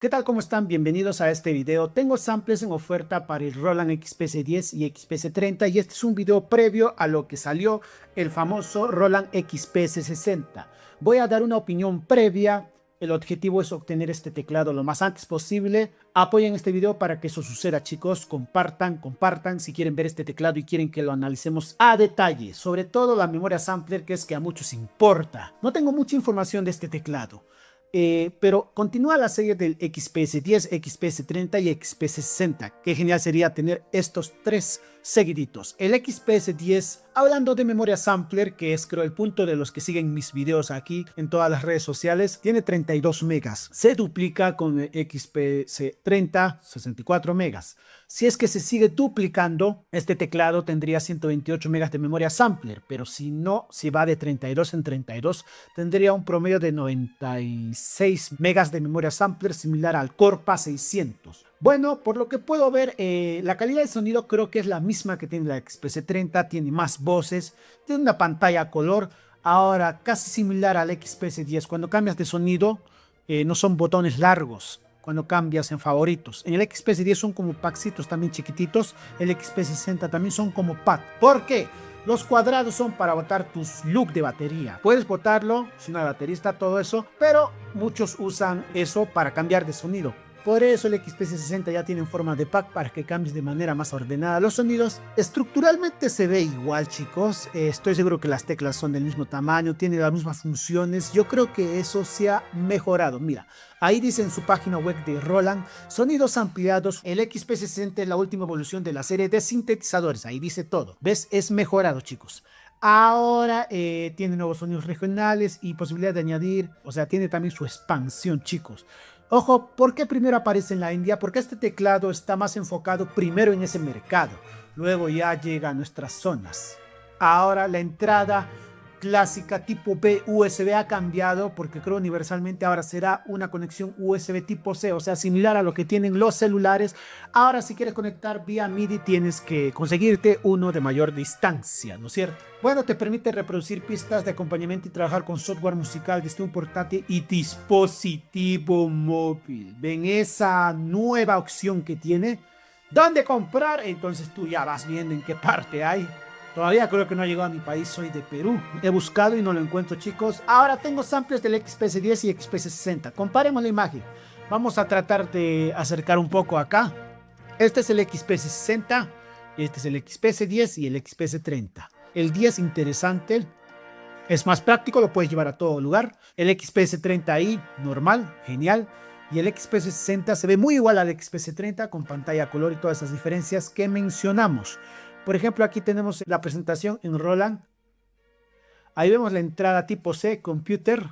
¿Qué tal? ¿Cómo están? Bienvenidos a este video. Tengo samples en oferta para el Roland XPS10 y XPS30 y este es un video previo a lo que salió el famoso Roland XPS60. Voy a dar una opinión previa. El objetivo es obtener este teclado lo más antes posible. Apoyen este video para que eso suceda, chicos. Compartan si quieren ver este teclado y quieren que lo analicemos a detalle. Sobre todo la memoria sampler, que es que a muchos importa. No tengo mucha información de este teclado. Pero continúa la serie del XPS10, XPS30 y XPS60. Qué genial sería tener estos tres seguiditos. El XPS10, hablando de memoria sampler, que es creo el punto de los que siguen mis videos aquí en todas las redes sociales, tiene 32 megas. Se duplica con el XPS30, 64 megas. Si es que se sigue duplicando, este teclado tendría 128 megas de memoria sampler, pero si no, si va de 32 en 32, tendría un promedio de 96 megas de memoria sampler, similar al Corpa 600. Bueno, por lo que puedo ver, la calidad de sonido creo que es la misma que tiene la XPS30, tiene más voces, tiene una pantalla a color, ahora casi similar al XPS10. Cuando cambias de sonido, no son botones largos. Cuando cambias en favoritos, en el XPS10 son como packsitos también chiquititos, el XP60 también son como pack. ¿Por qué? Los cuadrados son para botar tus loop de batería. Puedes botarlo si no hay baterista, todo eso, pero muchos usan eso para cambiar de sonido. Por eso el XPS60 ya tiene forma de pack para que cambies de manera más ordenada los sonidos. Estructuralmente se ve igual, chicos. Estoy seguro que las teclas son del mismo tamaño, tienen las mismas funciones. Yo creo que eso se ha mejorado. Mira, ahí dice en su página web de Roland, sonidos ampliados. El XP60 es la última evolución de la serie de sintetizadores. Ahí dice todo. ¿Ves? Es mejorado, chicos. Ahora tiene nuevos sonidos regionales y posibilidad de añadir, o sea, tiene también su expansión, chicos. Ojo, ¿por qué primero aparece en la India? Porque este teclado está más enfocado primero en ese mercado, luego ya llega a nuestras zonas. Ahora la entrada clásica tipo B USB ha cambiado porque creo universalmente ahora será una conexión USB tipo C, o sea, similar a lo que tienen los celulares. Ahora si quieres conectar vía MIDI tienes que conseguirte uno de mayor distancia, ¿no es cierto? Bueno, te permite reproducir pistas de acompañamiento y trabajar con software musical desde un portátil y dispositivo móvil. ¿Ven esa nueva opción que tiene? ¿Dónde comprar? Entonces tú ya vas viendo en qué parte hay. Todavía creo que no ha llegado a mi país, soy de Perú. He buscado y no lo encuentro, chicos. Ahora tengo samples del XPS10 y XPS60. Comparemos la imagen. Vamos a tratar de acercar un poco acá. Este es el XPS60, este es el XPS10 y el XPS30. El 10 interesante, es más práctico, lo puedes llevar a todo lugar. El XPS30 ahí, normal, genial. Y el XPS60 se ve muy igual al XPS30 con pantalla a color y todas esas diferencias que mencionamos. Por ejemplo, aquí tenemos la presentación en Roland. Ahí vemos la entrada tipo C, computer,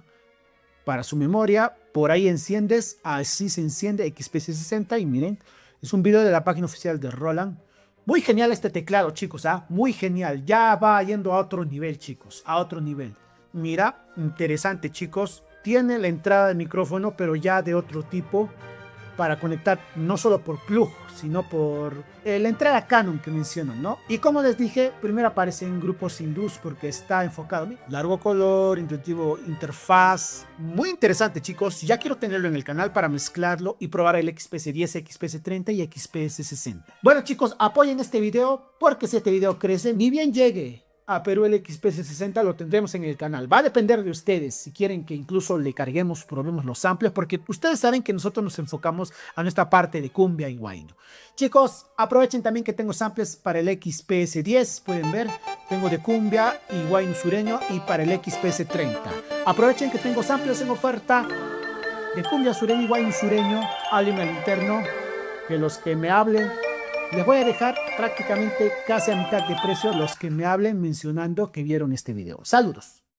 para su memoria. Por ahí enciendes, así se enciende XPS60 y miren, es un video de la página oficial de Roland. Muy genial este teclado, chicos, ¿ah? Muy genial. Ya va yendo a otro nivel, chicos, a otro nivel. Mira, interesante, chicos. Tiene la entrada de micrófono, pero ya de otro tipo, para conectar no solo por plug, sino por la entrada Canon que mencionan, ¿no? Y como les dije, primero aparece en grupos hindús porque está enfocado, ¿no? Largo color, intuitivo interfaz, muy interesante, chicos. Ya quiero tenerlo en el canal para mezclarlo y probar el XPS10, XPS30 y XPS60. Bueno, chicos, apoyen este video porque si este video crece, ni bien llegue a Perú el XPS60 lo tendremos en el canal. Va a depender de ustedes si quieren que incluso le carguemos, probemos los samples, porque ustedes saben que nosotros nos enfocamos a nuestra parte de cumbia y huayno. Chicos, aprovechen también que tengo samples para el XPS10, pueden ver, tengo de cumbia y huayno sureño y para el XPS30. Aprovechen que tengo samples en oferta de cumbia sureño y huayno sureño, háblenme al interno, que los que me hablen les voy a dejar prácticamente casi a mitad de precio los que me hablen mencionando que vieron este video. Saludos.